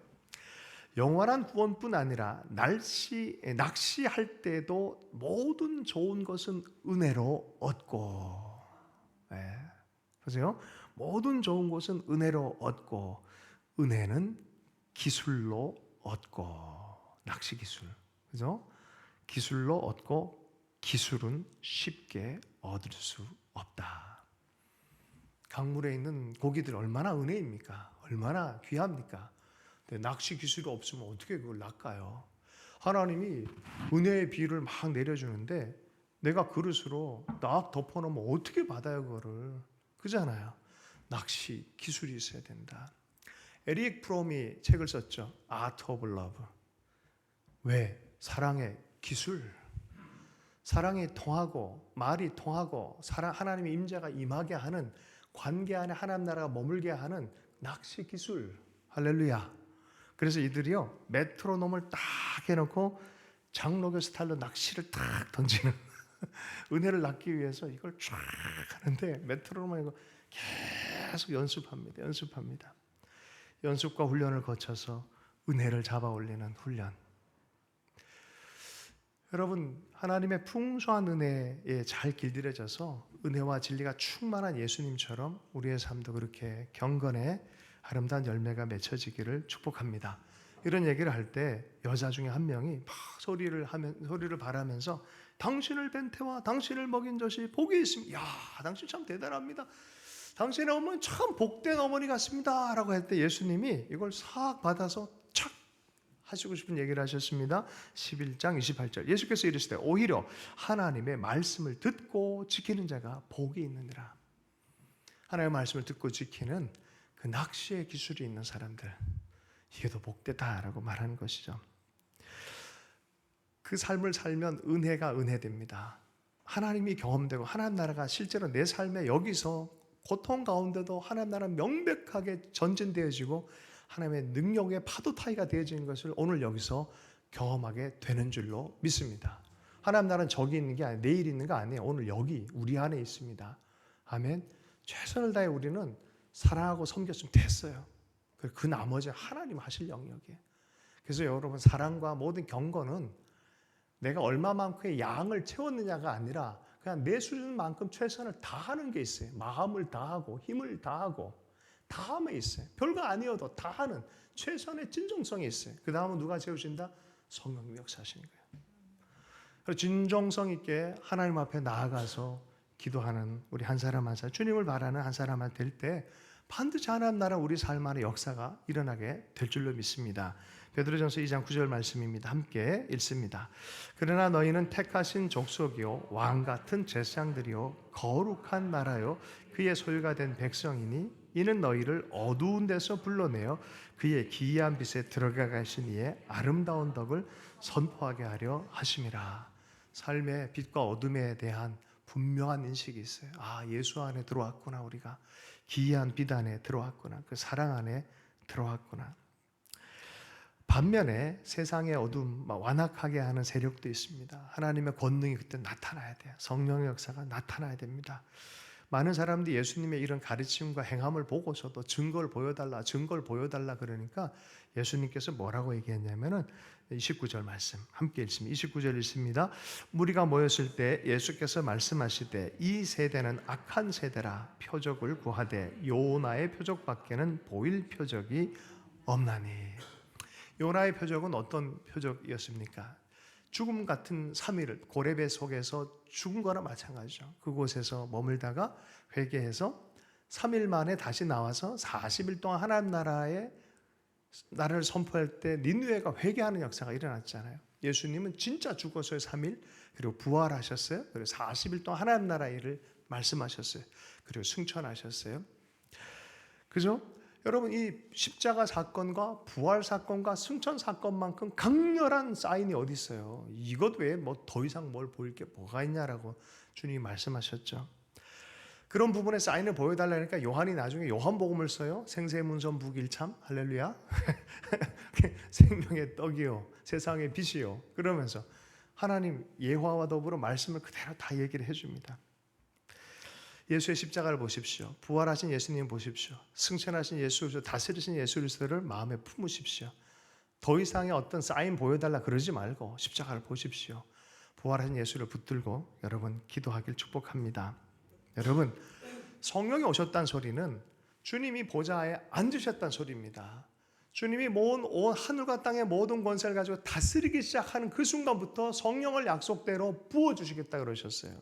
영원한 구원뿐 아니라 낚시할 때도 모든 좋은 것은 은혜로 얻고, 보세요. 모든 좋은 것은 은혜로 얻고, 은혜는 기술로 얻고, 낚시 기술, 그죠? 기술로 얻고, 기술은 쉽게 얻을 수 없다. 강물에 있는 고기들 얼마나 은혜입니까? 얼마나 귀합니까? 낚시 기술이 없으면 어떻게 그걸 낚아요? 하나님이 은혜의 비를 막 내려주는데 내가 그릇으로 딱 덮어놓으면 어떻게 받아요 그거를? 그잖아요. 낚시 기술이 있어야 된다. 에릭 프롬이 책을 썼죠. Art of Love. 왜? 사랑의 기술. 사랑이 통하고 말이 통하고 하나님의 임재가 임하게 하는 관계 안에 하나님 나라가 머물게 하는 낚시 기술. 할렐루야. 그래서 이들이요 메트로놈을 딱 해놓고 장로교 스타일로 낚시를 딱 던지는 은혜를 낳기 위해서 이걸 쫙 하는데 메트로놈을 이거 계속 연습합니다. 연습과 훈련을 거쳐서 은혜를 잡아 올리는 훈련. 여러분, 하나님의 풍성한 은혜에 잘 길들여져서 은혜와 진리가 충만한 예수님처럼 우리의 삶도 그렇게 경건의 아름다운 열매가 맺혀지기를 축복합니다. 이런 얘기를 할 때 여자 중에 한 명이 막 소리를 바라면서 당신을 뵌 태와 당신을 먹인 젖이 복이 있습니다. 야, 당신 참 대단합니다. 당신의 어머니 참 복된 어머니 같습니다. 라고 할 때 예수님이 이걸 싹 받아서 착 하시고 싶은 얘기를 하셨습니다. 11장 28절 예수께서 이르시되 오히려 하나님의 말씀을 듣고 지키는 자가 복이 있느니라. 하나님의 말씀을 듣고 지키는 그 낚시의 기술이 있는 사람들, 이게 더 복되다라고 말하는 것이죠. 그 삶을 살면 은혜가 은혜됩니다. 하나님이 경험되고 하나님 나라가 실제로 내 삶에 여기서 고통 가운데도 하나님 나라는 명백하게 전진되어지고 하나님의 능력의 파도 타이가 되어지는 것을 오늘 여기서 경험하게 되는 줄로 믿습니다. 하나님 나라는 저기 있는 게 아니에요. 내일 있는 거 아니에요. 오늘 여기 우리 안에 있습니다. 아멘. 최선을 다해 우리는 사랑하고 섬겼으면 됐어요. 그 나머지 하나님 하실 영역이에요. 그래서 여러분 사랑과 모든 경건은 내가 얼마만큼의 양을 채웠느냐가 아니라 그냥 내 수준만큼 최선을 다하는 게 있어요. 마음을 다하고 힘을 다하고 다함에 있어요. 별거 아니어도 다하는 최선의 진정성이 있어요. 그 다음은 누가 채우신다? 성령님이 역사하시는 거예요. 그래서 진정성 있게 하나님 앞에 나아가서 기도하는 우리 한 사람 한 사람, 주님을 바라는 한 사람만 될 때 반드시 하나님 나라 우리 삶 안에 역사가 일어나게 될 줄로 믿습니다. 베드로전서 2장 9절 말씀입니다. 함께 읽습니다. 그러나 너희는 택하신 족속이요 왕 같은 제사장들이요 거룩한 나라요 그의 소유가 된 백성이니 이는 너희를 어두운 데서 불러내어 그의 기이한 빛에 들어가 가신 이의 아름다운 덕을 선포하게 하려 하심이라. 삶의 빛과 어둠에 대한 분명한 인식이 있어요. 아, 예수 안에 들어왔구나. 우리가 기이한 빛 안에 들어왔구나. 그 사랑 안에 들어왔구나. 반면에 세상의 어둠 완악하게 하는 세력도 있습니다. 하나님의 권능이 그때 나타나야 돼요. 성령의 역사가 나타나야 됩니다. 많은 사람들이 예수님의 이런 가르침과 행함을 보고서도 증거를 보여달라 그러니까 예수님께서 뭐라고 얘기했냐면은 29절 말씀 함께 읽습니다. 29절 읽습니다. 무리가 모였을 때 예수께서 말씀하시되 이 세대는 악한 세대라 표적을 구하되 요나의 표적밖에는 보일 표적이 없나니. 요나의 표적은 어떤 표적이었습니까? 죽음 같은 3일을 고레배 속에서 죽은 거나 마찬가지죠. 그곳에서 머물다가 회개해서 3일 만에 다시 나와서 40일 동안 하나님 나라를 선포할 때 니느웨가 회개하는 역사가 일어났잖아요. 예수님은 진짜 죽었어요. 3일. 그리고 부활하셨어요. 그리고 40일 동안 하나님 나라 일을 말씀하셨어요. 그리고 승천하셨어요. 그죠? 여러분, 이 십자가 사건과 부활 사건과 승천 사건만큼 강렬한 사인이 어디 있어요? 이것 외에 뭐 더 이상 뭘 보일 게 뭐가 있냐라고 주님이 말씀하셨죠. 그런 부분에 사인을 보여달라니까 요한이 나중에 요한복음을 써요. 생세문선 북일참 할렐루야. 생명의 떡이요 세상의 빛이요. 그러면서 하나님 예화와 더불어 말씀을 그대로 다 얘기를 해줍니다. 예수의 십자가를 보십시오. 부활하신 예수님 보십시오. 승천하신 예수 그리스도, 다스리신 예수 그리스도를 마음에 품으십시오. 더 이상의 어떤 사인 보여달라 그러지 말고 십자가를 보십시오. 부활하신 예수를 붙들고 여러분 기도하길 축복합니다. 여러분, 성령이 오셨다는 소리는 주님이 보좌에 앉으셨다는 소리입니다. 주님이 온 하늘과 땅의 모든 권세를 가지고 다스리기 시작하는 그 순간부터 성령을 약속대로 부어주시겠다 그러셨어요.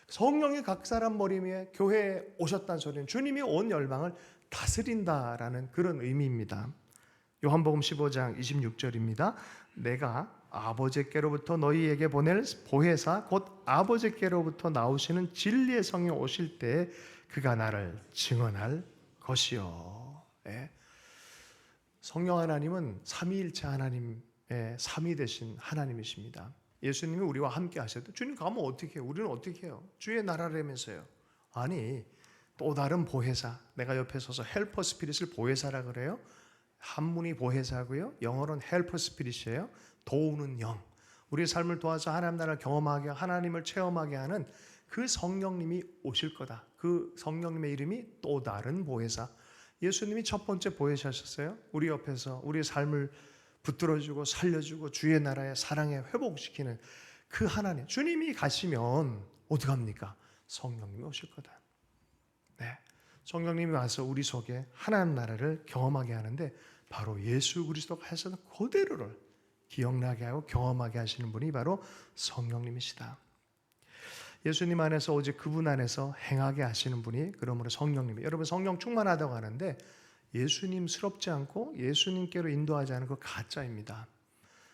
성령이 각 사람 머리 위에 교회에 오셨다는 소리는 주님이 온 열방을 다스린다라는 그런 의미입니다. 요한복음 15장 26절입니다. 내가 아버지께로부터 너희에게 보낼 보혜사 곧 아버지께로부터 나오시는 진리의 성령 오실 때 그가 나를 증언할 것이요. 예. 성령 하나님은 삼위일체 하나님의 삼위 되신 하나님이십니다. 예수님이 우리와 함께 하셔도 주님 가면 어떻게 해요? 우리는 어떻게 해요? 주의 나라라면서요. 아니, 또 다른 보혜사, 내가 옆에 서서 헬퍼 스피릿을 보혜사라 그래요. 한문이 보혜사고요. 영어로는 헬퍼 스피릿이에요. 도우는 영. 우리의 삶을 도와서 하나님 나라를 경험하게, 하나님을 체험하게 하는 그 성령님이 오실 거다. 그 성령님의 이름이 또 다른 보혜사. 예수님이 첫 번째 보혜사셨어요. 우리 옆에서 우리의 삶을 붙들어주고 살려주고 주의 나라의 사랑에 회복시키는 그 하나님. 주님이 가시면 어떡합니까? 성령님이 오실 거다. 네. 성령님이 와서 우리 속에 하나님 나라를 경험하게 하는데 바로 예수 그리스도가 하셨던 그대로를 기억나게 하고 경험하게 하시는 분이 바로 성령님이시다. 예수님 안에서 오직 그분 안에서 행하게 하시는 분이 그러므로 성령님이. 여러분 성령 충만하다고 하는데 예수님스럽지 않고 예수님께로 인도하지 않은 그 가짜입니다.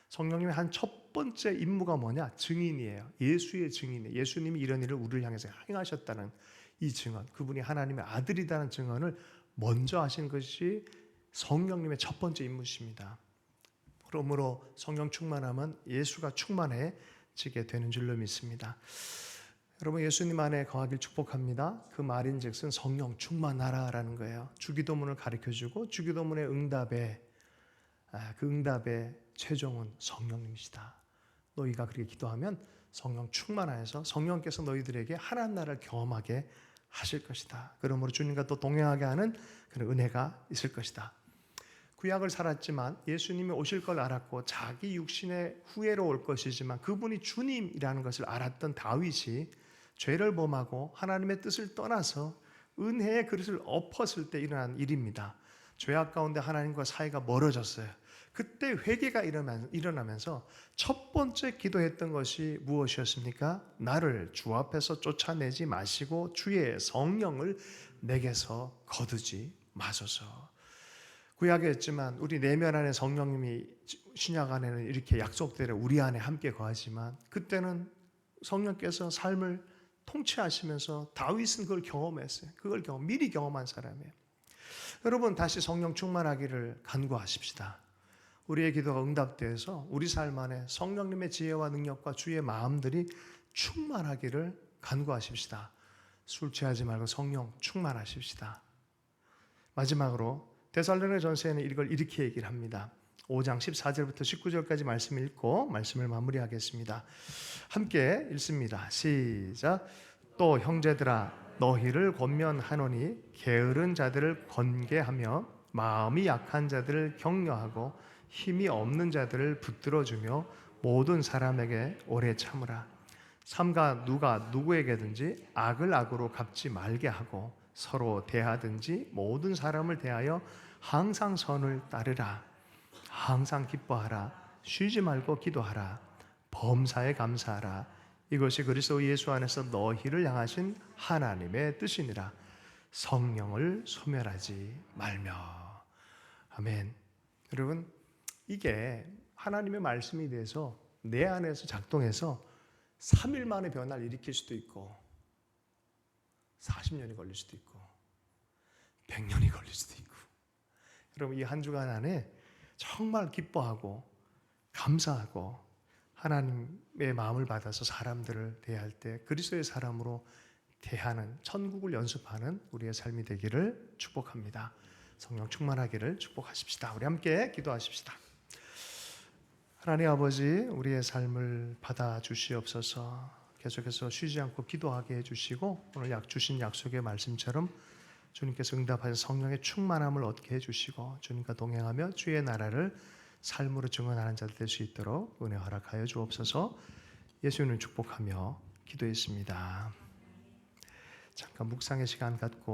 성령님의 한 첫 번째 임무가 뭐냐? 증인이에요. 예수의 증인이에요. 예수님이 이런 일을 우리를 향해서 행하셨다는 이 증언, 그분이 하나님의 아들이라는 증언을 먼저 하신 것이 성령님의 첫 번째 임무십니다. 그러므로 성령 충만하면 예수가 충만해지게 되는 줄로 믿습니다. 여러분 예수님 안에 거하길 축복합니다. 그 말인즉슨 성령 충만하라라는 거예요. 주기도문을 가르쳐주고 주기도문의 응답에 그 응답의 최종은 성령님이시다. 너희가 그렇게 기도하면 성령 충만하여서 성령께서 너희들에게 하나님 나라를 경험하게 하실 것이다. 그러므로 주님과 또 동행하게 하는 그런 은혜가 있을 것이다. 구약을 살았지만 예수님이 오실 걸 알았고 자기 육신의 후예로 올 것이지만 그분이 주님이라는 것을 알았던 다윗이 죄를 범하고 하나님의 뜻을 떠나서 은혜의 그릇을 엎었을 때 일어난 일입니다. 죄악 가운데 하나님과 사이가 멀어졌어요. 그때 회개가 일어나면서 첫 번째 기도했던 것이 무엇이었습니까? 나를 주 앞에서 쫓아내지 마시고 주의 성령을 내게서 거두지 마소서. 구약에 했지만 우리 내면 안에 성령님이 신약 안에는 이렇게 약속대로 우리 안에 함께 거하지만 그때는 성령께서 삶을 통치하시면서 다윗은 그걸 경험했어요. 그걸 미리 경험한 사람이에요. 여러분 다시 성령 충만하기를 간구하십시다. 우리의 기도가 응답되어서 우리 삶 안에 성령님의 지혜와 능력과 주의 마음들이 충만하기를 간구하십시다. 술 취하지 말고 성령 충만하십시다. 마지막으로 데살로니가전서에는 이걸 이렇게 얘기를 합니다. 5장 14절부터 19절까지 말씀 읽고 말씀을 마무리하겠습니다. 함께 읽습니다. 시작. 또 형제들아 너희를 권면하노니 게으른 자들을 권계하며 마음이 약한 자들을 격려하고 힘이 없는 자들을 붙들어주며 모든 사람에게 오래 참으라. 삼가 누가 누구에게든지 악을 악으로 갚지 말게 하고 서로 대하든지 모든 사람을 대하여 항상 선을 따르라. 항상 기뻐하라. 쉬지 말고 기도하라. 범사에 감사하라. 이것이 그리스도 예수 안에서 너희를 향하신 하나님의 뜻이니라. 성령을 소멸하지 말며. 아멘. 여러분 이게 하나님의 말씀이 돼서 내 안에서 작동해서 3일 만에 변화를 일으킬 수도 있고 40년이 걸릴 수도 있고 100년이 걸릴 수도 있고, 여러분 이 한 주간 안에 정말 기뻐하고 감사하고 하나님의 마음을 받아서 사람들을 대할 때 그리스도의 사람으로 대하는 천국을 연습하는 우리의 삶이 되기를 축복합니다. 성령 충만하기를 축복하십시다. 우리 함께 기도하십시다. 하나님 아버지, 우리의 삶을 받아주시옵소서. 계속해서 쉬지 않고 기도하게 해주시고 오늘 주신 약속의 말씀처럼 주님께서 응답하신 성령의 충만함을 얻게 해주시고 주님과 동행하며 주의 나라를 삶으로 증언하는 자들 될 수 있도록 은혜 허락하여 주옵소서. 예수님을 축복하며 기도했습니다. 잠깐 묵상의 시간 갖고